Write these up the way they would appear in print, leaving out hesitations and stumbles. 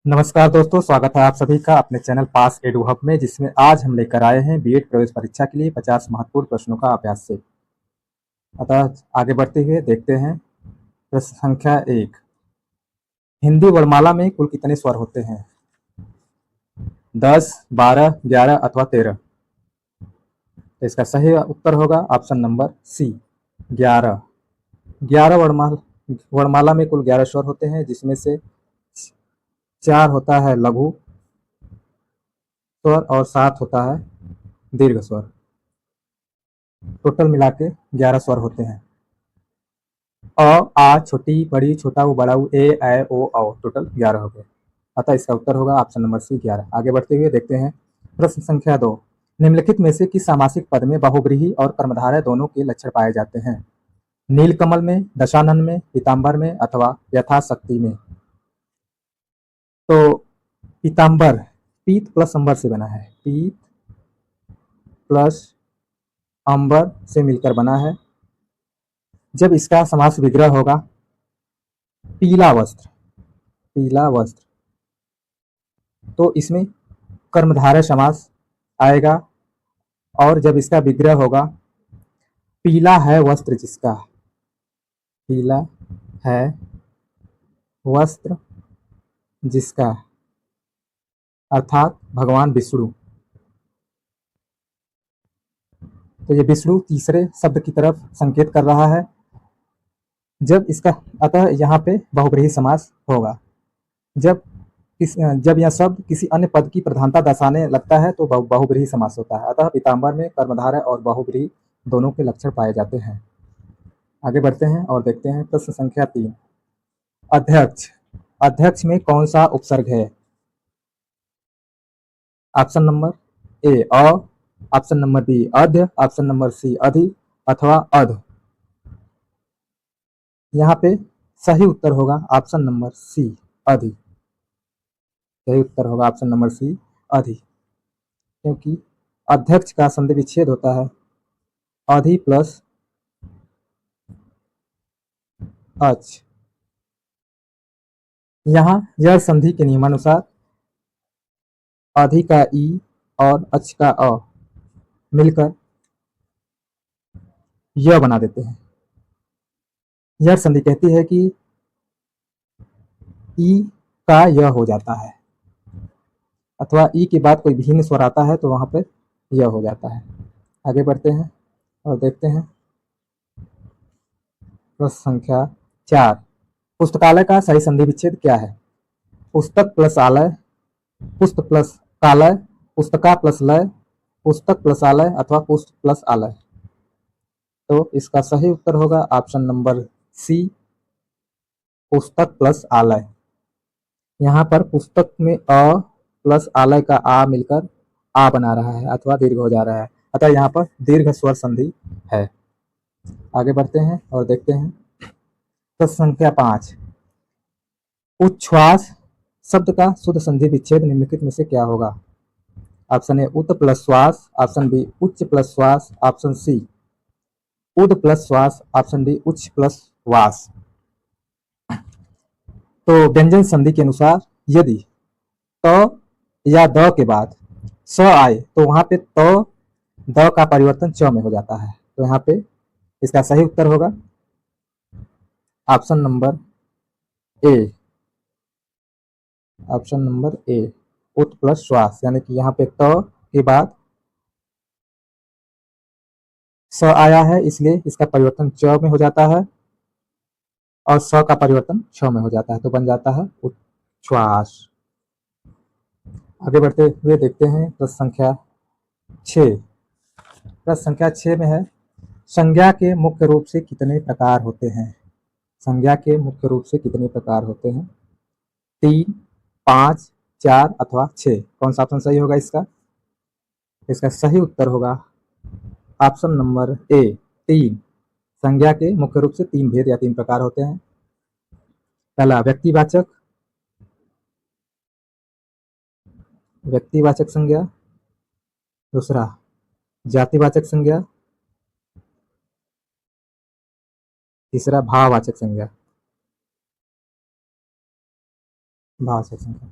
नमस्कार दोस्तों, स्वागत है आप सभी का अपने चैनल पास एडू हब में, जिसमें आज हम लेकर आए हैं बीएड प्रवेश परीक्षा के लिए 50 महत्वपूर्ण प्रश्नों का अभ्यास से। अतः आगे बढ़ते हुए देखते हैं प्रश्न संख्या 1। हिंदी वर्णमाला में कुल कितने स्वर होते हैं? 10, 12, 11 अथवा 13? तो इसका सही उत्तर होगा ऑप्शन नंबर सी, 11। 11 वर्णमाला में कुल 11 स्वर होते हैं, जिसमें से 4 होता है लघु स्वर और 7 होता है दीर्घ स्वर। टोटल मिला के 11 स्वर होते हैं। अ, आ, छोटी, बड़ी, छोटा ऊ, बड़ा ऊ, ए, ऐ, ओ, औ, टोटल 11 हो गए। अतः इसका उत्तर होगा ऑप्शन नंबर सी, 11। आगे बढ़ते हुए देखते हैं प्रश्न संख्या 2। निम्नलिखित में से किस सामासिक पद में बहुव्रीहि और कर्मधारय दोनों के लक्षण पाए जाते हैं? नीलकमल में, दशानन में, पीताम्बर में अथवा यथाशक्ति में? तो पीताम्बर पीत प्लस अंबर से बना है, पीत प्लस अंबर से मिलकर बना है। जब इसका समास विग्रह होगा पीला वस्त्र, पीला वस्त्र, तो इसमें कर्मधारय समास आएगा। और जब इसका विग्रह होगा पीला है वस्त्र जिसका, पीला है वस्त्र जिसका, अर्थात भगवान विष्णु। तो ये विष्णु तीसरे शब्द की तरफ संकेत कर रहा है जब इसका, अतः यहाँ पे बहुव्रीहि समास होगा। जब यह शब्द किसी अन्य पद की प्रधानता दर्शाने लगता है तो बहुव्रीहि समास होता है। अतः पीताम्बर में कर्मधारय और बहुव्रीहि दोनों के लक्षण पाए जाते हैं। आगे बढ़ते हैं और देखते हैं प्रश्न संख्या 3। अध्यक्ष, अध्यक्ष में कौन सा उपसर्ग है? ऑप्शन नंबर ए अ, ऑप्शन नंबर बी अध्य, ऑप्शन नंबर सी अधि अथवा अध? यहाँ पे सही उत्तर होगा ऑप्शन नंबर सी, अधि। सही उत्तर होगा ऑप्शन नंबर सी, अधि, क्योंकि अध्यक्ष का संधि विच्छेद होता है अधि प्लस अच। यहाँ यह संधि के नियमानुसार अधि का ई और अच का अ मिलकर य बना देते हैं। यह संधि कहती है कि ई का य हो जाता है, अथवा ई के बाद कोई भिन्न स्वर आता है तो वहां पर य हो जाता है। आगे बढ़ते हैं और देखते हैं प्रश्न संख्या 4। पुस्तकालय का सही संधि विच्छेद क्या है? पुस्तक प्लस आलय, पुस्त प्लस कालय, पुस्तका प्लस लय, पुस्तक प्लस आलय अथवा पुस्त प्लस आलय? तो इसका सही उत्तर होगा ऑप्शन नंबर सी, पुस्तक प्लस आलय। यहाँ पर पुस्तक में अ प्लस आलय का आ मिलकर आ बना रहा है अथवा दीर्घ हो जा रहा है, अतः यहाँ पर दीर्घ स्वर संधि है। आगे बढ़ते हैं और देखते हैं प्रश्न संख्या 5। उच्छ्वास शब्द का शुद्ध संधि विच्छेद निम्नलिखित में से क्या होगा? ऑप्शन ए उत प्लस श्वास, ऑप्शन बी उच्च प्लस श्वास, ऑप्शन सी उद प्लस श्वास, ऑप्शन डी उच्च प्लस वास। तो व्यंजन संधि के अनुसार यदि त या द के बाद स आए तो वहां पे त द का परिवर्तन च में हो जाता है। तो यहाँ पे इसका सही उत्तर होगा ऑप्शन नंबर ए, ऑप्शन नंबर ए, उत प्लस श्वास, यानी कि यहाँ पे त के बाद स आया है इसलिए इसका परिवर्तन च में हो जाता है और स का परिवर्तन छ में हो जाता है, तो बन जाता है उच्छ्वास। आगे बढ़ते हुए देखते हैं प्रश्न संख्या 6। प्रश्न संख्या 6 में है संज्ञा के मुख्य रूप से कितने प्रकार होते हैं? संज्ञा के मुख्य रूप से कितने प्रकार होते हैं? 3, 5, 4 अथवा 6? कौन सा ऑप्शन सही होगा इसका? इसका सही उत्तर होगा ऑप्शन नंबर ए, 3। संज्ञा के मुख्य रूप से 3 भेद या 3 प्रकार होते हैं। पहला व्यक्तिवाचक, व्यक्तिवाचक संज्ञा। दूसरा जातिवाचक संज्ञा। तीसरा भाववाचक संज्ञा, भाववाचक संज्ञा।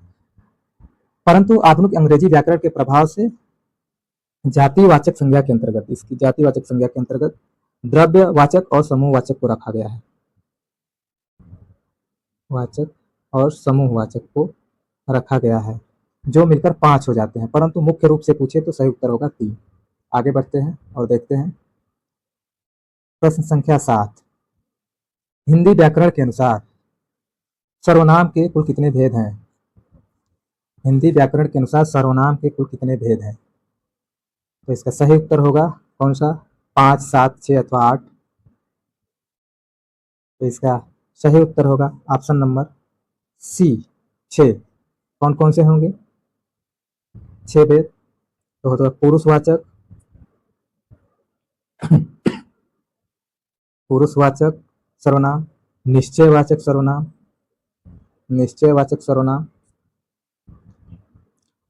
परंतु आधुनिक अंग्रेजी व्याकरण के प्रभाव से जातिवाचक संज्ञा के अंतर्गत, इसकी जातिवाचक संज्ञा के अंतर्गत द्रव्यवाचक और समूहवाचक को रखा गया है। वाचक और समूहवाचक को रखा गया है, जो मिलकर 5 हो जाते हैं, परंतु मुख्य रूप से पूछे तो सही उत्तर होगा 3। आगे बढ़ते हैं और देखते हैं प्रश्न संख्या 7। हिंदी व्याकरण के अनुसार सर्वनाम के कुल कितने भेद हैं? हिंदी व्याकरण के अनुसार सर्वनाम के कुल कितने भेद हैं? तो इसका सही उत्तर होगा कौन सा? 5, 7, 6 अथवा 8। तो इसका सही उत्तर होगा ऑप्शन नंबर सी, 6। कौन कौन से होंगे 6 भेद? तो होता है पुरुषवाचक, पुरुषवाचक सर्वनाम, निश्चयवाचक सर्वनाम, निश्चयवाचक सर्वनाम,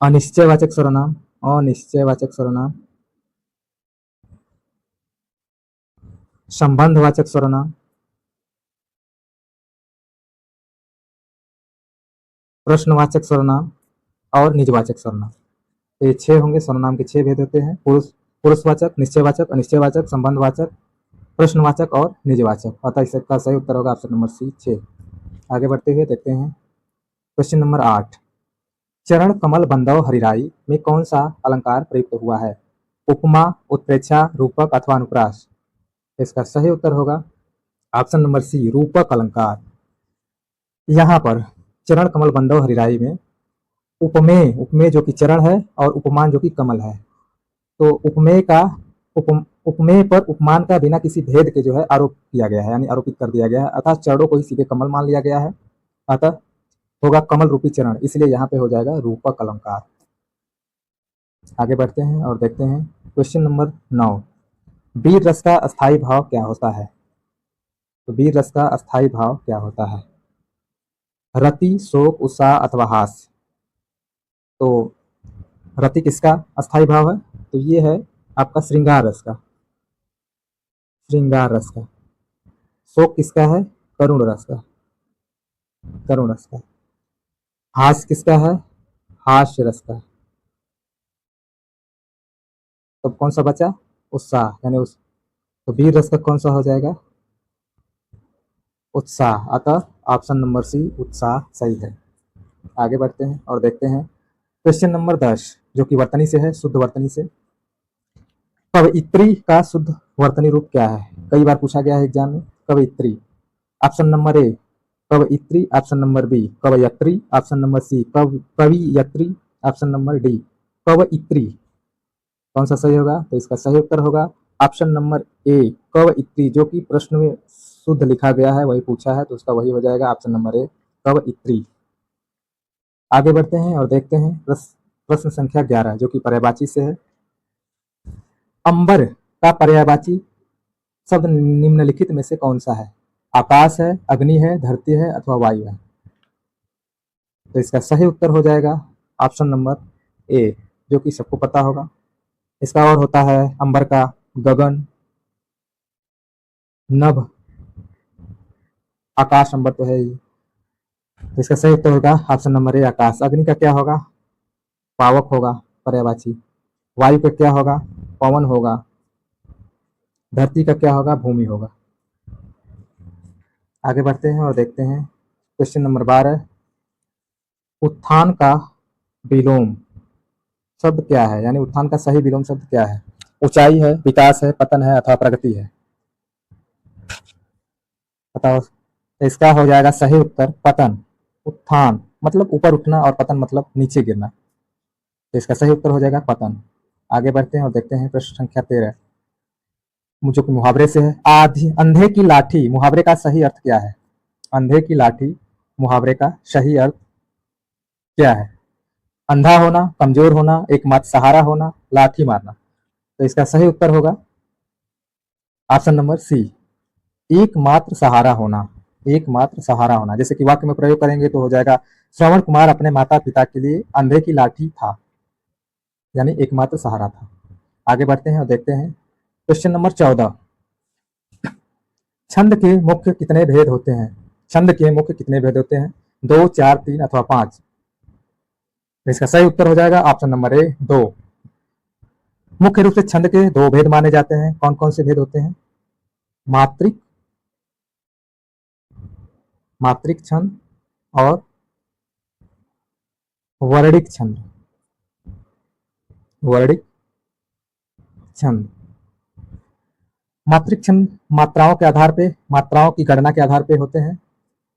अनिश्चयवाचक सर्वनाम, अनिश्चयवाचक सर्वनाम, संबंधवाचक सर्वनाम, प्रश्नवाचक सर्वनाम और निजवाचक सर्वनाम। तो ये 6 होंगे, सर्वनाम के 6 भेद होते हैं। पुरुषवाचक, निश्चयवाचक, अनिश्चयवाचक, संबंधवाचक, प्रश्नवाचक और निजवाचक। अतः इसका सही उत्तर होगा ऑप्शन नंबर सी, 6। आगे बढ़ते हुए देखते हैं क्वेश्चन नंबर 8। चरण कमल बंधव हरिराई में कौन सा अलंकार प्रयुक्त हुआ है? उपमा, उत्प्रेक्षा, रूपक अथवा अनुप्रास? इसका सही उत्तर होगा ऑप्शन नंबर सी, रूपक अलंकार। यहाँ पर चरण कमल बंधव हरिराई में उपमेय, उपमेय जो कि चरण है और उपमान जो कि कमल है, तो उपमेय का उपमेय पर उपमान का बिना किसी भेद के जो है आरोप किया गया है, यानी आरोपित कर दिया गया है, अतः चरणों को ही सीधे कमल मान लिया गया है, अतः होगा कमल रूपी चरण, इसलिए यहाँ पे हो जाएगा रूपक अलंकार। आगे बढ़ते हैं और देखते हैं क्वेश्चन नंबर 9। वीर रस का अस्थायी भाव क्या होता है? तो वीर रस का अस्थायी भाव क्या होता है? रति, शोक, उत्साह अथवा हास्य? तो रति किसका अस्थायी भाव है? तो ये है आपका श्रृंगार रस का, श्रृंगार रस का। शोक किसका है? करुण रस का, करुण रस का। हास्य किसका है? हास्य रस का। तो कौन सा बचा? उत्साह, यानी उस, तो वीर रस का कौन सा हो जाएगा? उत्साह, अतः ऑप्शन नंबर सी, उत्साह सही है। आगे बढ़ते हैं और देखते हैं क्वेश्चन नंबर 10, जो कि वर्तनी से है, शुद्ध वर्तनी से। कवयित्री का शुद्ध वर्तनी रूप क्या है? कई बार पूछा गया है एग्जाम में। कवयित्री, ऑप्शन नंबर ए कवयित्री, ऑप्शन नंबर बी कवयत्री, ऑप्शन नंबर सी कवियत्री, ऑप्शन नंबर डी कवयित्री। कौन सा सही होगा? तो इसका सही उत्तर होगा ऑप्शन नंबर ए कवयित्री, जो कि प्रश्न में शुद्ध लिखा गया है, वही पूछा है, तो उसका वही हो जाएगा ऑप्शन नंबर ए कवयित्री। आगे बढ़ते हैं और देखते हैं प्रश्न संख्या 11, जो कि पर्यायवाची से है। अंबर का पर्यायवाची शब्द निम्नलिखित में से कौन सा है? आकाश है, अग्नि है, धरती है अथवा वायु है? तो इसका सही उत्तर हो जाएगा ऑप्शन नंबर ए, जो कि सबको पता होगा। इसका और होता है अंबर का गगन, नभ, आकाश, अंबर तो है ही। तो इसका सही उत्तर होगा ऑप्शन नंबर ए, आकाश। अग्नि का क्या होगा? पावक होगा, पर्यायवाची। वायु का क्या होगा? पवन होगा। धरती का क्या होगा? भूमि होगा। आगे बढ़ते हैं और देखते हैं क्वेश्चन नंबर 12। उत्थान का विलोम शब्द क्या है? यानी उत्थान का सही विलोम शब्द क्या है? ऊंचाई है, विकास है, पतन है अथवा प्रगति है? बताओ। इसका हो जाएगा सही उत्तर पतन। उत्थान मतलब ऊपर उठना और पतन मतलब नीचे गिरना, तो इसका सही उत्तर हो जाएगा पतन। आगे बढ़ते हैं और देखते हैं प्रश्न संख्या 13, जो कि मुहावरे से है। आधी अंधे की लाठी मुहावरे का सही अर्थ क्या है? अंधे की लाठी मुहावरे का सही अर्थ क्या है? अंधा होना, कमजोर होना, एकमात्र सहारा होना, लाठी मारना? तो इसका सही उत्तर होगा ऑप्शन नंबर सी, एकमात्र सहारा होना, एकमात्र सहारा होना। जैसे कि वाक्य में प्रयोग करेंगे तो हो जाएगा श्रवण कुमार अपने माता पिता के लिए अंधे की लाठी था, यानी एकमात्र सहारा था। आगे बढ़ते हैं और देखते हैं क्वेश्चन नंबर 14। छंद के मुख्य कितने भेद होते हैं? छंद के मुख्य कितने भेद होते हैं? 2, 4, 3 अथवा 5? तो इसका सही उत्तर हो जाएगा ऑप्शन नंबर ए 2। मुख्य रूप से छंद के दो भेद माने जाते हैं। कौन कौन से भेद होते हैं? मात्रिक मात्रिक छंद और वर्णिक छंद। वर्णिक छंद। मात्रिक छंद मात्राओं के आधार पे, मात्राओं की गणना के आधार पे होते हैं,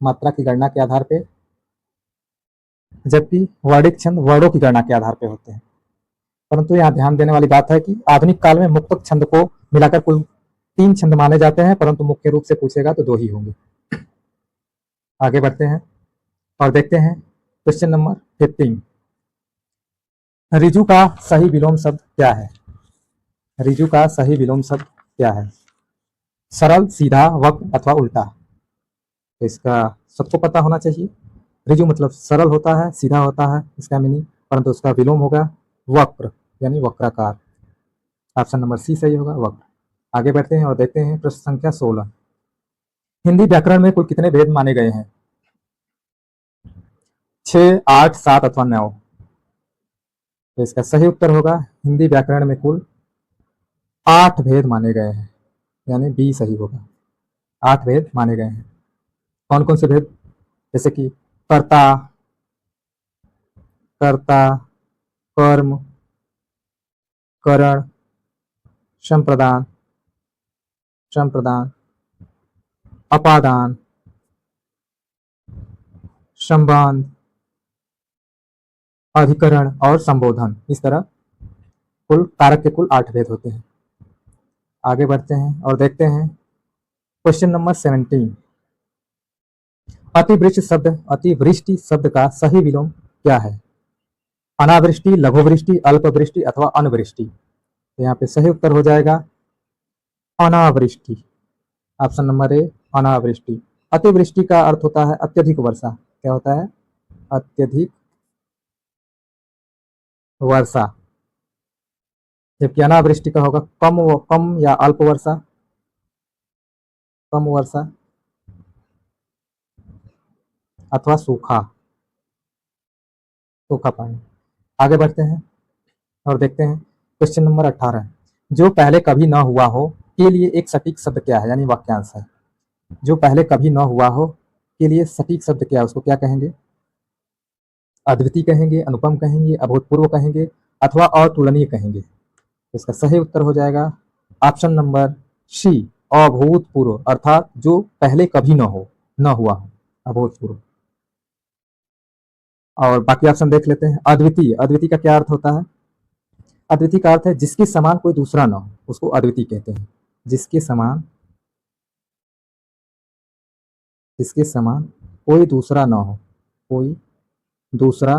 मात्रा की गणना के आधार पे, जबकि वर्णिक छंद वर्णों की गणना के आधार पे होते हैं। परंतु यहाँ ध्यान देने वाली बात है कि आधुनिक काल में मुक्तक छंद को मिलाकर कुल 3 छंद माने जाते हैं, परंतु मुख्य रूप से पूछेगा तो 2 ही होंगे। आगे बढ़ते हैं और देखते हैं क्वेश्चन नंबर 15। रिजु का सही विलोम शब्द क्या है? रिजु का सही विलोम शब्द क्या है? सरल, सीधा, वक्र अथवा उल्टा। तो इसका सबको पता होना चाहिए। रिजु मतलब सरल होता है, सीधा होता है इसका मीनिंग, परंतु उसका विलोम होगा वक्र यानी वक्राकार। ऑप्शन नंबर सी सही होगा, वक्र। आगे बढ़ते हैं और देखते हैं प्रश्न संख्या 16। हिंदी व्याकरण में कुल कितने भेद माने गए हैं? 6, 8, 7 अथवा 9। तो इसका सही उत्तर होगा हिंदी व्याकरण में कुल 8 भेद माने गए हैं, यानी बी सही होगा। 8 भेद माने गए हैं। कौन कौन से भेद? जैसे कि कर्ता, कर्ता, कर्म, करण, संप्रदान, संप्रदान, अपादान, संबंध, अधिकरण और संबोधन। इस तरह कुल कारक के कुल 8 भेद होते हैं। आगे बढ़ते हैं और देखते हैं क्वेश्चन नंबर 17। अतिवृष्टि शब्द का सही विलोम क्या है? अनावृष्टि, लघुवृष्टि, अल्पवृष्टि अथवा अनवृष्टि। तो यहाँ पे सही उत्तर हो जाएगा अनावृष्टि। ऑप्शन नंबर ए अनावृष्टि। अतिवृष्टि का अर्थ होता है अत्यधिक वर्षा। क्या होता है? अत्यधिक वर्षा। जबकि अनावृष्टि का होगा कम या अल्प वर्षा, कम वर्षा अथवा सूखा, सूखा पानी। आगे बढ़ते हैं और देखते हैं क्वेश्चन नंबर 18। जो पहले कभी न हुआ हो के लिए एक सटीक शब्द क्या है, यानी वाक्यांश है। जो पहले कभी न हुआ हो के लिए सटीक शब्द क्या है, उसको क्या कहेंगे? अद्वितीय कहेंगे, अनुपम कहेंगे, अभूतपूर्व कहेंगे अथवा अतुलनीय कहेंगे। तो इसका सही उत्तर हो जाएगा ऑप्शन नंबर सी अभूतपूर्व, अर्थात जो पहले कभी न हुआ हो, अभूतपूर्व। और बाकी ऑप्शन देख लेते हैं। अद्वितीय, अद्वितीय का क्या अर्थ होता है? अद्वितीय का अर्थ है जिसके समान कोई दूसरा न हो, उसको अद्वितीय कहते हैं। जिसके समान कोई दूसरा न हो, कोई दूसरा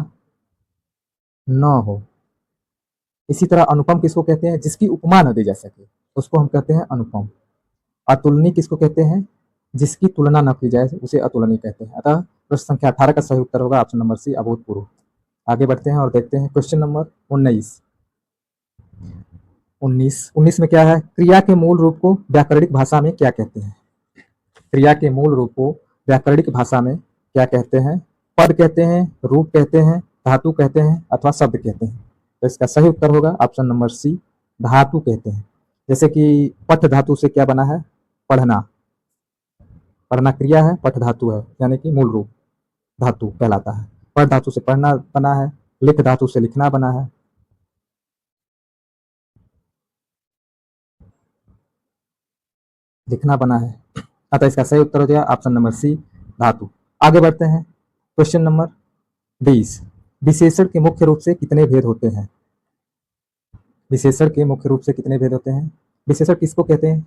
न हो। इसी तरह अनुपम किसको कहते हैं? जिसकी उपमा न दी जा सके, उसको हम कहते हैं अनुपम। अतुलनीय किसको कहते हैं? जिसकी तुलना न की जाए, उसे अतुलनीय कहते हैं। अतः प्रश्न संख्या 18 का सही उत्तर होगा ऑप्शन नंबर सी अभूतपूर्व। आगे बढ़ते हैं और देखते हैं क्वेश्चन नंबर 19। 19 में क्या है? क्रिया के मूल रूप को व्याकरणिक भाषा में क्या कहते हैं? क्रिया के मूल रूप को व्याकरणिक भाषा में क्या कहते हैं? पद कहते हैं, रूप कहते हैं, धातु कहते हैं अथवा शब्द कहते हैं। तो इसका सही उत्तर होगा ऑप्शन नंबर सी धातु कहते हैं। जैसे कि पठ धातु से क्या बना है? पढ़ना। पढ़ना क्रिया है, पठ धातु है, यानी कि मूल रूप धातु कहलाता है। पढ़ धातु से पढ़ना बना है, लिख धातु से लिखना बना है। लिखना बना है, अतः इसका सही उत्तर हो जाएगा ऑप्शन नंबर सी धातु। आगे बढ़ते हैं क्वेश्चन नंबर 20। विशेषण के मुख्य रूप से कितने भेद होते हैं? विशेषण के मुख्य रूप से कितने भेद होते हैं? विशेषण किसको कहते हैं?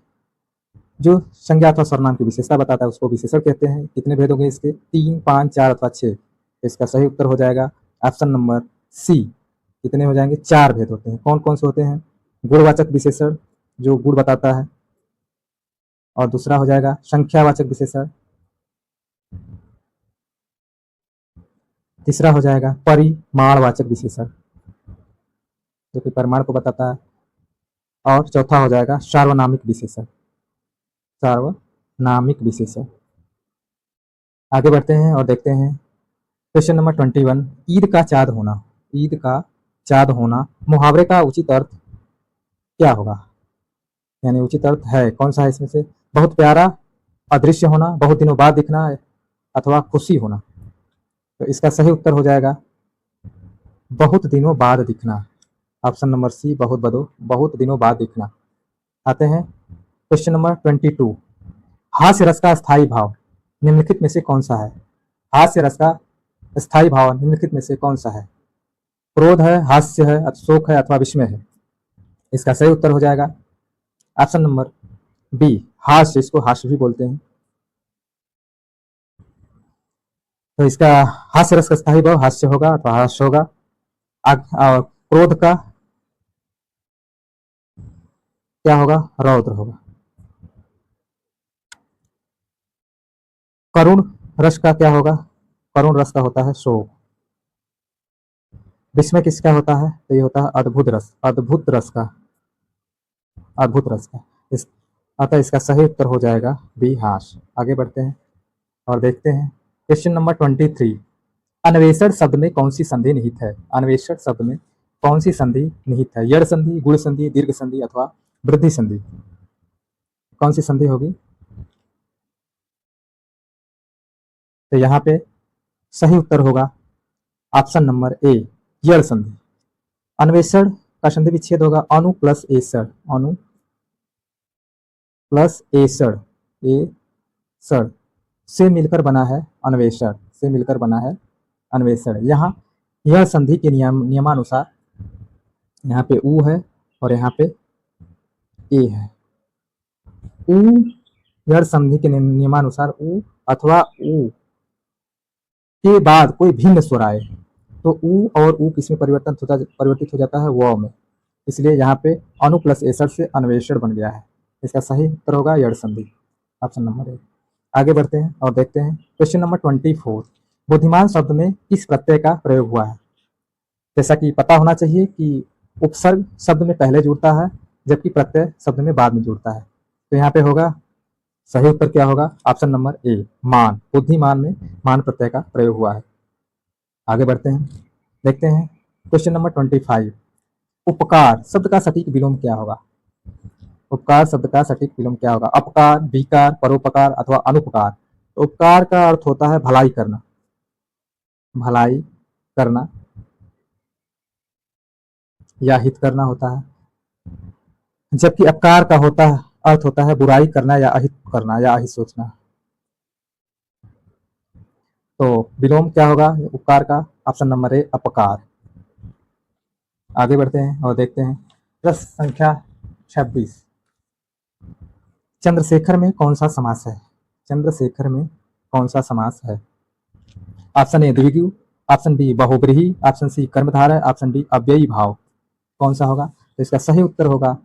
जो संज्ञा अथवा सर्वनाम की विशेषता बताता है उसको विशेषण कहते हैं। कितने भेद होंगे इसके? 3, 5, 4 अथवा 6। इसका सही उत्तर हो जाएगा ऑप्शन नंबर सी। कितने हो जाएंगे? 4 भेद होते हैं। कौन कौन से होते हैं? गुणवाचक विशेषण, जो गुण बताता है, और दूसरा हो जाएगा संख्यावाचक विशेषण, तीसरा हो जाएगा परिमाणवाचक विशेषण, जो कि परिमाण को बताता है, और चौथा हो जाएगा सार्वनामिक विशेषण, सार्वनामिक विशेषण। आगे बढ़ते हैं और देखते हैं क्वेश्चन नंबर 21। ईद का चाँद होना। ईद का चाँद होना, मुहावरे का उचित अर्थ क्या होगा? यानी उचित अर्थ है कौन सा है इसमें से? बहुत प्यारा, अदृश्य होना, बहुत दिनों बाद दिखना अथवा खुशी होना। तो इसका सही उत्तर हो जाएगा बहुत दिनों बाद दिखना। ऑप्शन नंबर सी, बहुत दिनों बाद दिखना। आते हैं क्वेश्चन नंबर 22। हास्य रस का स्थायी भाव निम्नलिखित में से कौन सा है? हास्य रस का स्थायी भाव निम्नलिखित में से कौन सा है? क्रोध है, हास्य है, शोक है अथवा विस्मय है? इसका सही उत्तर हो जाएगा ऑप्शन नंबर बी, हास्य। इसको हास्य भी बोलते हैं। तो इसका हास्य रस का स्थायी भाव हास्य होगा अथवा हास्य होगा। और क्रोध का क्या होगा? रौद्र होगा। करुण रस का क्या होगा? करुण रस का होता है शोक। विस्मय किसका होता है? तो ये होता है अद्भुत रस, अद्भुत रस का, अद्भुत रस का। अतः इसका सही उत्तर हो जाएगा बी, हास्य। आगे बढ़ते हैं और देखते हैं क्वेश्चन नंबर 23। अन्वेषण शब्द में कौन सी संधि निहित है? अन्वेषण शब्द में कौन सी संधि निहित है? यड़ संधि, गुण संधि, दीर्घ संधि अथवा वृद्धि संधि? कौन सी संधि होगी? तो यहाँ पे सही उत्तर होगा ऑप्शन नंबर ए, यड़ संधि। अन्वेषण का संधि विच्छेद होगा अनु प्लस एषण, अनु प्लस एषण, एषण से मिलकर बना है अन्वेषण, से मिलकर बना है अन्वेषण। यहाँ यह संधि के नियमानुसार यहाँ पे उ है और यहाँ पे ए है। उ यह संधि के नियमानुसार उ अथवा उ के बाद कोई भिन्न स्वर आए तो उ और उ किसमें परिवर्तित हो जाता है? व में। इसलिए यहाँ पे अनु प्लस एषण से अन्वेषण बन गया है। इसका सही उत्तर होगा यड़ संधि, ऑप्शन नंबर ए। आगे बढ़ते हैं और देखते हैं क्वेश्चन नंबर 24। बुद्धिमान शब्द में किस प्रत्यय का प्रयोग हुआ है? जैसा कि पता होना चाहिए कि उपसर्ग शब्द में पहले जुड़ता है जबकि प्रत्यय शब्द में बाद में जुड़ता है। तो यहाँ पे होगा सही उत्तर क्या होगा? ऑप्शन नंबर ए, मान। बुद्धिमान में मान प्रत्यय का प्रयोग हुआ है। आगे बढ़ते हैं, देखते हैं क्वेश्चन नंबर 25। उपकार शब्द का सटीक विलोम क्या होगा? उपकार शब्द का सटीक विलोम क्या होगा? अपकार, विकार, परोपकार अथवा अनुपकार? तो उपकार का अर्थ होता है भलाई करना, भलाई करना या हित करना होता है, जबकि अपकार का अर्थ होता है बुराई करना या अहित करना या अहित सोचना। तो विलोम क्या होगा उपकार का? ऑप्शन नंबर ए, अपकार। आगे बढ़ते हैं और देखते हैं प्रश्न संख्या 26। चंद्रशेखर में कौन सा समास है? चंद्रशेखर में कौन सा समास है? ऑप्शन ए द्विगु, ऑप्शन बी बहुब्रीहि, ऑप्शन सी कर्मधारय, ऑप्शन डी अव्ययी भाव। कौन सा होगा? तो इसका सही उत्तर होगा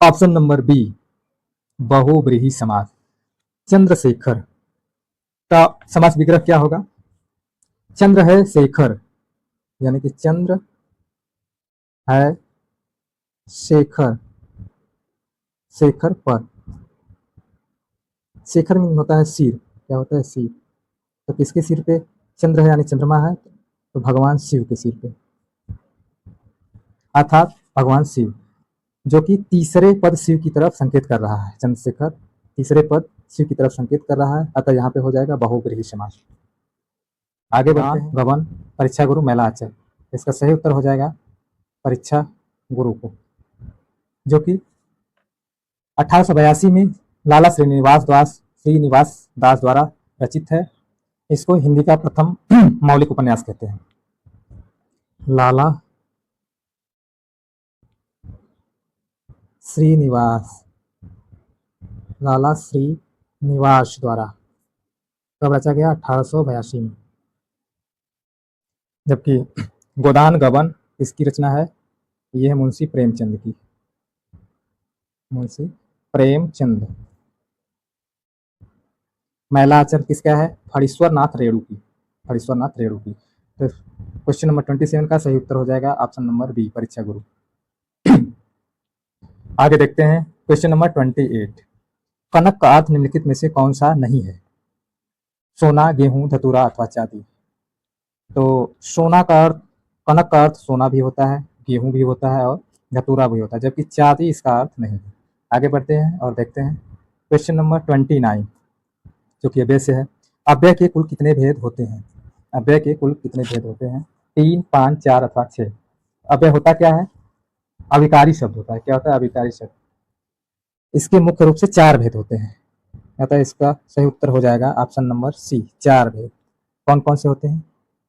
ऑप्शन नंबर बी, बहुब्रीहि समास। चंद्रशेखर का समास विग्रह क्या होगा? चंद्र है शेखर, यानी कि चंद्र है शेखर, शेखर पर। शेखर में होता है सिर, क्या होता है? सिर। तो किसके सिर पे चंद्र है यानी चंद्रमा है? तो भगवान शिव के सिर पे, अर्थात भगवान शिव, जो कि तीसरे पद शिव की तरफ संकेत कर रहा है। चंद्रशेखर तीसरे पद शिव की तरफ संकेत कर रहा है, अतः यहाँ पे हो जाएगा बहुब्रीहि समास। आगे बढ़ते हैं, गबन, परीक्षा गुरु, मैला आंचल। इसका सही उत्तर हो जाएगा परीक्षा गुरु को, जो कि 1882 में लाला श्रीनिवास दास द्वारा रचित है। इसको हिंदी का प्रथम मौलिक उपन्यास कहते हैं। लाला श्रीनिवास द्वारा कब रचा गया? 1882 में। जबकि गोदान गबन इसकी रचना है, यह है मुंशी प्रेमचंद की, मुंशी प्रेमचंद। मैला आंचल किसका है? फणीश्वर नाथ रेणु की, फणीश्वर नाथ रेणु की। तो क्वेश्चन नंबर 27 का सही उत्तर हो जाएगा ऑप्शन नंबर बी, परीक्षा गुरु। आगे देखते हैं क्वेश्चन नंबर 28। कनक का अर्थ निम्नलिखित में से कौन सा नहीं है? सोना, गेहूं, धतूरा अथवा चांदी? तो सोना का अर्थ कनक का अर्थ सोना भी होता है, गेहूं भी होता है और धतूरा भी होता है, जबकि चांदी इसका अर्थ नहीं है। आगे बढ़ते हैं और देखते हैं क्वेश्चन नंबर 29, जो कि अव्यय से है। अव्यय के कुल कितने भेद होते हैं? अव्यय के कुल कितने भेद होते हैं? 3, 5, 4 अथवा 6। अव्यय होता क्या है? अविकारी शब्द होता है। क्या होता है? अविकारी शब्द। इसके मुख्य रूप से 4 भेद होते हैं, अतः इसका सही उत्तर हो जाएगा ऑप्शन नंबर सी, 4 भेद। कौन कौन से होते हैं?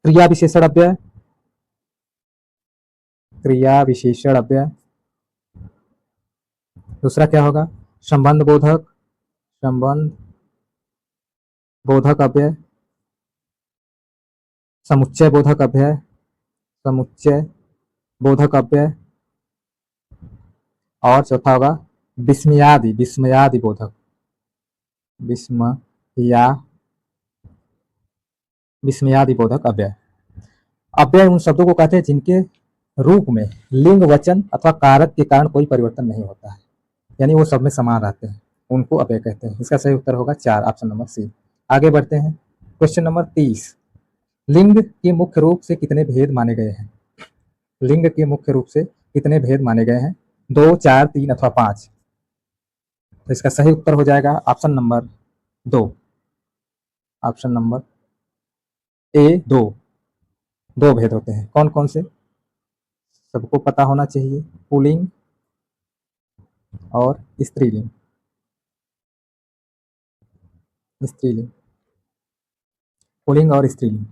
क्रिया विशेषण अव्यय, क्रिया विशेषण अव्यय। दूसरा क्या होगा? संबंध बोधक, संबंध बोधक अव्यय। समुच्चय बोधक अव्यय, समुच्चय बोधक अव्यय। और चौथा होगा विस्मयादि, विस्मयादि बोधक, विस्मया विस्मयादि बोधक अव्यय। अव्यय उन शब्दों को कहते हैं जिनके रूप में लिंग, वचन अथवा कारक के कारण कोई परिवर्तन नहीं होता है, यानी वो सब में समान रहते हैं, उनको अव्यय कहते हैं। इसका सही उत्तर होगा 4, ऑप्शन नंबर सी। आगे बढ़ते हैं क्वेश्चन नंबर 30। लिंग के मुख्य रूप से कितने भेद माने गए हैं? लिंग के मुख्य रूप से कितने भेद माने गए हैं? 2, 4, 3 अथवा 5। तो इसका सही उत्तर हो जाएगा option number 2, option number A 2। 2 भेद होते हैं। कौन कौन से? सबको पता होना चाहिए। पुल्लिंग और स्त्रीलिंग, स्त्रीलिंग, पुल्लिंग और स्त्रीलिंग।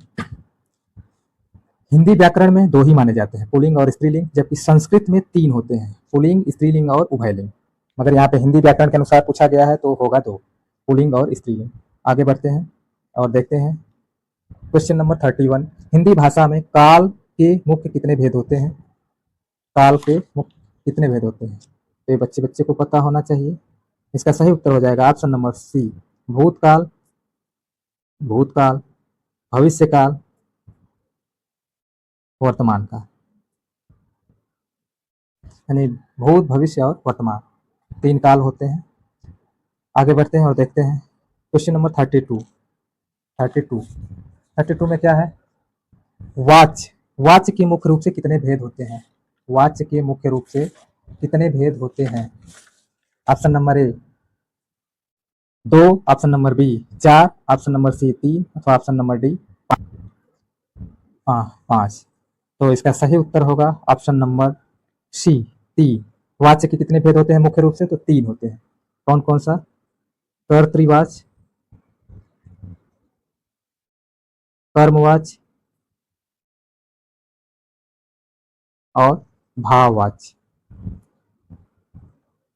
हिंदी व्याकरण में 2 ही माने जाते हैं, पुल्लिंग और स्त्रीलिंग, जबकि संस्कृत में 3 होते हैं, पुल्लिंग, स्त्रीलिंग और उभयलिंग। मगर यहाँ पे हिंदी व्याकरण के अनुसार पूछा गया है तो होगा 2, पुल्लिंग और स्त्रीलिंग। आगे बढ़ते हैं और देखते हैं क्वेश्चन नंबर 31। हिंदी भाषा में काल के मुख्य कितने भेद होते हैं? काल के मुख्य कितने भेद होते हैं? तो ये बच्चे बच्चे को पता होना चाहिए। इसका सही उत्तर हो जाएगा ऑप्शन नंबर सी, भूतकाल, भूतकाल, भविष्यकाल, वर्तमान काल। यानी भूत, भविष्य और वर्तमान, 3 काल होते हैं। आगे बढ़ते हैं और देखते हैं क्वेश्चन नंबर 32। 32 में क्या है? वाच्य, वाच्य के मुख्य रूप से कितने भेद होते हैं? वाच्य के मुख्य रूप से कितने भेद होते हैं? Option number A 2, option number B 4, option number C 3 अथवा ऑप्शन नंबर डी 5। तो इसका सही उत्तर होगा ऑप्शन नंबर सी, 3। वाच्य के कितने भेद होते हैं मुख्य रूप से? तो 3 होते हैं। कौन कौन सा? कर्तृवाच्य, कर्मवाच्य और भाववाच्य,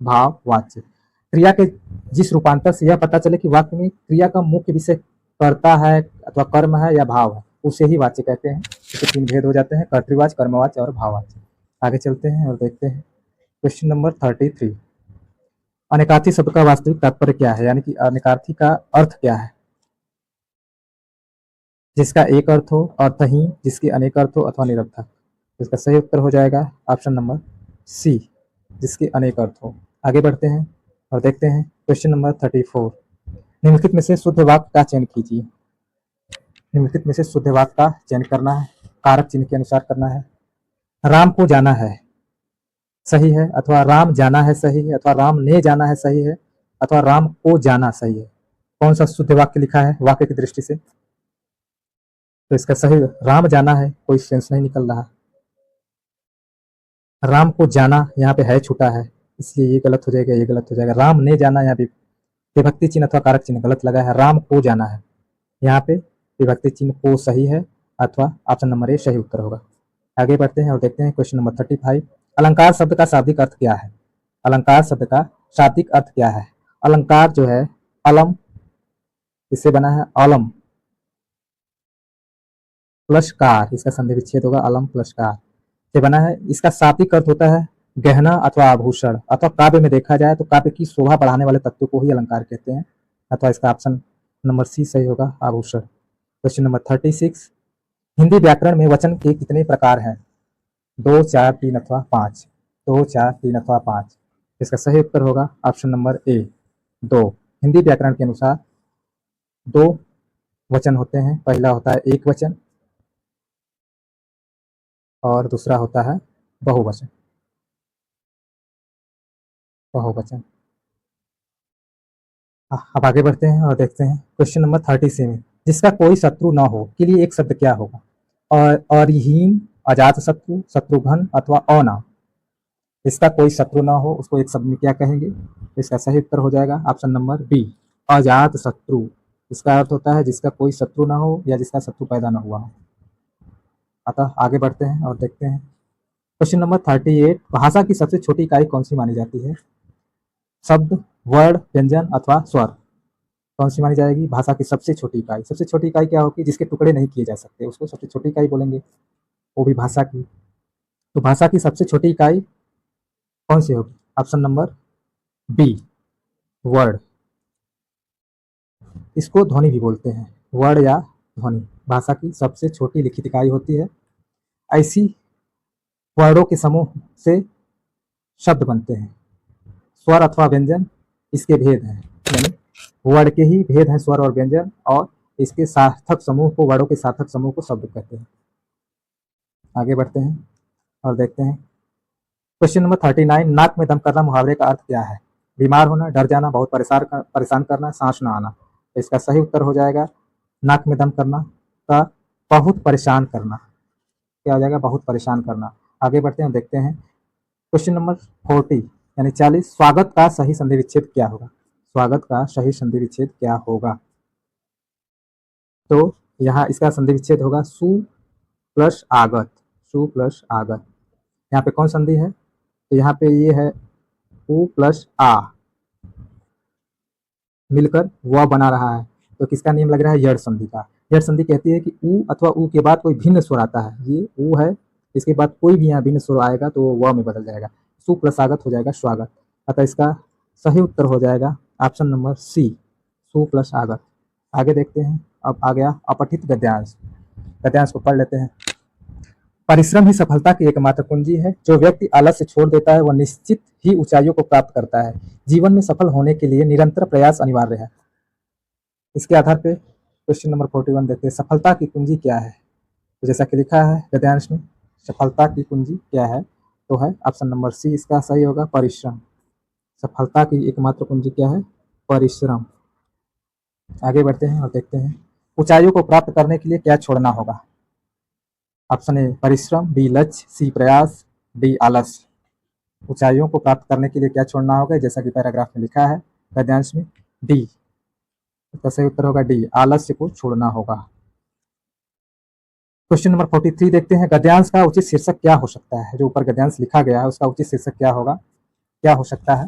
भाववाच्य। क्रिया के जिस रूपांतर से यह पता चले कि वाक्य में क्रिया का मुख्य विषय कर्ता है अथवा कर्म है या भाव है, उसे ही वाच्य कहते हैं। इसके 3 भेद हो जाते हैं, कर्तृवाच्य, कर्मवाच्य और भाववाच्य। आगे चलते हैं और देखते हैं क्वेश्चन नंबर 33। अनेकार्थी शब्द का वास्तविक तात्पर्य क्या है? यानी कि अनेकार्थी का अर्थ क्या है? जिसका एक अर्थ हो, अर्थहीन, जिसके अनेक अर्थ हो अथवा निरर्थक। इसका सही उत्तर हो जाएगा ऑप्शन नंबर सी, जिसके अनेक अर्थ हो। आगे बढ़ते हैं और देखते हैं क्वेश्चन नंबर 34। निम्नलिखित में से शुद्ध वाक्य का चयन कीजिए। निम्नलिखित में से शुद्ध वाक्य का चयन करना है, कारक चिन्ह के अनुसार करना है। राम को जाना है, सही है, अथवा राम जाना है, सही है, अथवा राम ने जाना है, सही है, अथवा राम को जाना, सही है। कौन सा शुद्ध वाक्य लिखा है वाक्य की दृष्टि से? तो इसका सही, राम जाना है, कोई सेंस नहीं निकल रहा। राम को जाना यहाँ पे है छूटा है, इसलिए ये गलत हो जाएगा, ये गलत हो जाएगा। राम ने जाना, यहाँ पे विभक्ति चिन्ह अथवा कारक चिन्ह गलत लगा है। राम को जाना है, यहाँ पे विभक्ति चिन्ह को सही है, अथवा ऑप्शन नंबर ए सही उत्तर होगा। आगे बढ़ते हैं और देखते हैं क्वेश्चन नंबर 35। अलंकार शब्द का शाब्दिक अर्थ क्या है? अलंकार शब्द का शाब्दिक अर्थ क्या है? अलंकार जो है अलम, इससे बना है अलम प्लस कार, इसका संधि विच्छेद होगा, अलम प्लस कार से बना है। इसका शाब्दिक अर्थ होता है गहना अथवा आभूषण, अथवा काव्य में देखा जाए तो काव्य की शोभा बढ़ाने वाले तत्व को ही अलंकार कहते हैं, अथवा इसका ऑप्शन नंबर सी सही होगा, आभूषण। Question number 36। हिंदी व्याकरण में वचन के कितने प्रकार हैं? 2, 4, 3 अथवा 5। 2, 4, 3 अथवा 5। इसका सही उत्तर होगा ऑप्शन नंबर ए 2। हिंदी व्याकरण के अनुसार 2 वचन होते हैं। पहला होता है एक वचन और दूसरा होता है बहुवचन। बहुवचन। अब आगे बढ़ते हैं और देखते हैं क्वेश्चन नंबर 37। जिसका कोई शत्रु न हो के लिए एक शब्द क्या होगा? और हीन, अजात शत्रु, शत्रुघ्न अथवा अनाम। इसका कोई शत्रु ना हो उसको एक शब्द में क्या कहेंगे? इसका सही उत्तर हो जाएगा ऑप्शन नंबर बी, अजात शत्रु। इसका अर्थ होता है जिसका कोई शत्रु ना हो या जिसका शत्रु पैदा ना हुआ हो। अतः आगे बढ़ते हैं और देखते हैं क्वेश्चन नंबर 38। भाषा की सबसे छोटी इकाई कौन सी मानी जाती है? शब्द, वर्ण, व्यंजन अथवा स्वर। कौन सी मानी जाएगी भाषा की सबसे छोटी इकाई? सबसे छोटी इकाई क्या होगी? जिसके टुकड़े नहीं किए जा सकते उसको सबसे छोटी इकाई बोलेंगे, वो भी भाषा की। तो भाषा की सबसे छोटी इकाई कौन सी होगी? Option number B, word. इसको ध्वनि भी बोलते हैं, वर्ड या ध्वनि भाषा की सबसे छोटी लिखित इकाई होती है। ऐसी वर्डों के समूह से शब्द बनते हैं। स्वर अथवा व्यंजन इसके भेद हैं, यानी वर्ड के ही भेद हैं स्वर और व्यंजन, और इसके सार्थक समूह को, वर्डों के सार्थक समूह को शब्द कहते हैं। आगे बढ़ते हैं और देखते हैं क्वेश्चन नंबर 39। नाक में दम करना मुहावरे का अर्थ क्या है? बीमार होना, डर जाना, बहुत परेशान करना, सांस न आना। तो इसका सही उत्तर हो जाएगा नाक में दम करना का बहुत परेशान करना। क्या हो जाएगा? बहुत परेशान करना। आगे बढ़ते हैं, देखते हैं क्वेश्चन नंबर 40 यानी 40। स्वागत का सही संधि विच्छेद क्या होगा? स्वागत का सही संधि विच्छेद क्या होगा? तो यहाँ इसका संधि विच्छेद होगा सु प्लस आगत। सु प्लस आगत। यहाँ पे कौन संधि है? तो यहाँ पे ये है उ प्लस आ मिलकर व बना रहा है, तो किसका नियम लग रहा है? यड़ संधि का। यड़ संधि कहती है कि उ अथवा उ के बाद कोई भिन्न स्वर आता है, ये उ है, इसके बाद कोई भी यहाँ भिन्न स्वर आएगा तो वो व में बदल जाएगा, सु प्लस आगत हो जाएगा स्वागत। अतः इसका सही उत्तर हो जाएगा ऑप्शन नंबर सी, सु प्लस आगत। आगे देखते हैं, अब आ गया अपठित गद्यांश। गद्यांश को पढ़ लेते हैं। परिश्रम ही सफलता की एकमात्र कुंजी है। जो व्यक्ति आलस्य छोड़ देता है वह निश्चित ही ऊंचाइयों को प्राप्त करता है। जीवन में सफल होने के लिए निरंतर प्रयास अनिवार्य है। इसके आधार पे क्वेश्चन नंबर 41 देखते हैं, सफलता की कुंजी क्या है? तो जैसा कि लिखा है गद्यांश में, सफलता की कुंजी क्या है? तो है ऑप्शन नंबर सी, इसका सही होगा परिश्रम। सफलता की एकमात्र कुंजी क्या है? परिश्रम। आगे बढ़ते हैं और देखते हैं ऊंचाइयों को प्राप्त करने के लिए क्या छोड़ना होगा? ऑप्शन ए परिश्रम, बी लक्ष्य, सी प्रयास, डी आलस्य। ऊंचाइयों को प्राप्त करने के लिए क्या छोड़ना होगा? जैसा कि पैराग्राफ में लिखा है गद्यांश में, डी। इसका सही उत्तर होगा डी, आलस्य को छोड़ना होगा। क्वेश्चन नंबर 43 देखते हैं, गद्यांश का उचित शीर्षक क्या हो सकता है? जो ऊपर गद्यांश लिखा गया है उसका उचित शीर्षक क्या होगा, क्या हो सकता है?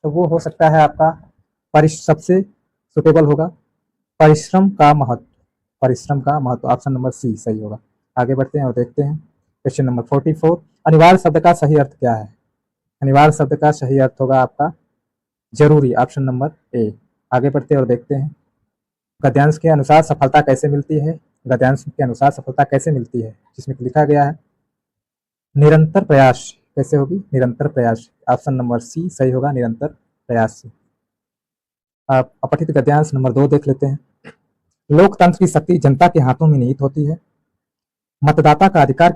तो वो हो सकता है आपका सबसे सुटेबल होगा परिश्रम का महत्व। परिश्रम का महत्व, ऑप्शन नंबर सी सही होगा। आगे बढ़ते हैं और देखते हैं क्वेश्चन नंबर 44। अनिवार्य शब्द का सही अर्थ क्या है? अनिवार्य शब्द का सही अर्थ होगा आपका जरूरी, ऑप्शन नंबर ए। आगे बढ़ते हैं और देखते हैं गद्यांश के अनुसार सफलता कैसे मिलती है? गद्यांश के अनुसार सफलता कैसे मिलती है, जिसमें लिखा गया है निरंतर प्रयास। कैसे होगी? निरंतर प्रयास, ऑप्शन नंबर सी सही होगा, निरंतर प्रयास से। आप अपठित गद्यांश नंबर 2 देख लेते हैं। लोकतंत्र की शक्ति जनता के हाथों में निहित होती है। मतदाता का अधिकार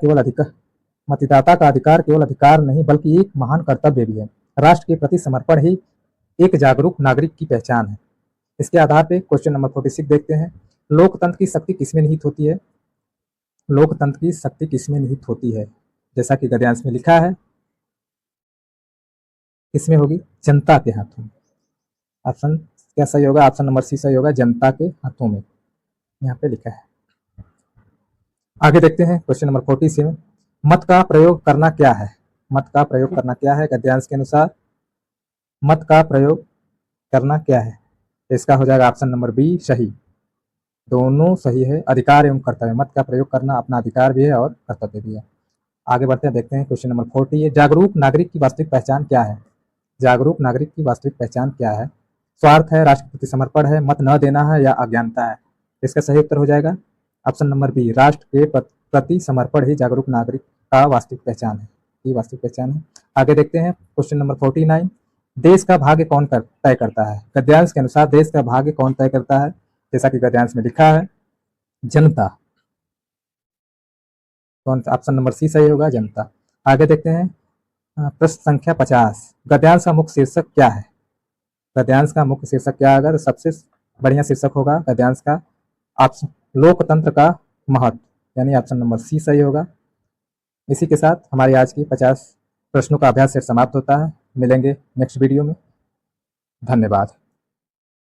केवल अधिकार नहीं बल्कि एक महान कर्तव्य भी है। राष्ट्र के प्रति समर्पण ही एक जागरूक नागरिक की पहचान है। इसके आधार पे क्वेश्चन नंबर 46 देखते हैं, लोकतंत्र की शक्ति किसमें निहित होती है? लोकतंत्र की शक्ति किसमें निहित होती है? जैसा कि गद्यांश में लिखा है, किसमें होगी? जनता के हाथों में। ऑप्शन क्या सही होगा? ऑप्शन नंबर सी सही होगा, जनता के हाथों में, यहाँ पे लिखा है। आगे देखते हैं क्वेश्चन नंबर 47। मत का प्रयोग करना क्या है? मत का प्रयोग करना क्या है? गद्यांश के अनुसार मत का प्रयोग करना क्या है? इसका हो जाएगा ऑप्शन नंबर बी सही, दोनों सही है, अधिकार एवं कर्तव्य। मत का प्रयोग करना अपना अधिकार भी है और कर्तव्य भी है। आगे बढ़ते हैं, देखते हैं क्वेश्चन नंबर 40। जागरूक नागरिक की वास्तविक पहचान क्या है? जागरूक नागरिक की वास्तविक पहचान क्या है? स्वार्थ है, राष्ट्र के प्रति समर्पण है, मत न देना है, या अज्ञानता है? इसका सही उत्तर हो जाएगा ऑप्शन नंबर बी, राष्ट्र के प्रति समर्पण ही जागरूक नागरिक का वास्तविक पहचान है, ये वास्तविक पहचान है। आगे देखते हैं क्वेश्चन नंबर 49। देश का भाग्य कौन तय करता है? गद्यांश के अनुसार देश का भाग्य कौन तय करता है? जैसा कि गद्यांश में लिखा है जनता। कौन सा? ऑप्शन नंबर सी सही होगा, जनता। आगे देखते हैं प्रश्न संख्या 50। गद्यांश का मुख्य शीर्षक क्या है? गद्यांश का मुख्य शीर्षक क्या है? अगर सबसे बढ़िया शीर्षक होगा गद्यांश का ऑप्शन लोकतंत्र का महत्व, यानी ऑप्शन नंबर सी सही होगा। इसी के साथ हमारी आज की 50 प्रश्नों का अभ्यास सेट समाप्त होता है। मिलेंगे नेक्स्ट वीडियो में। धन्यवाद।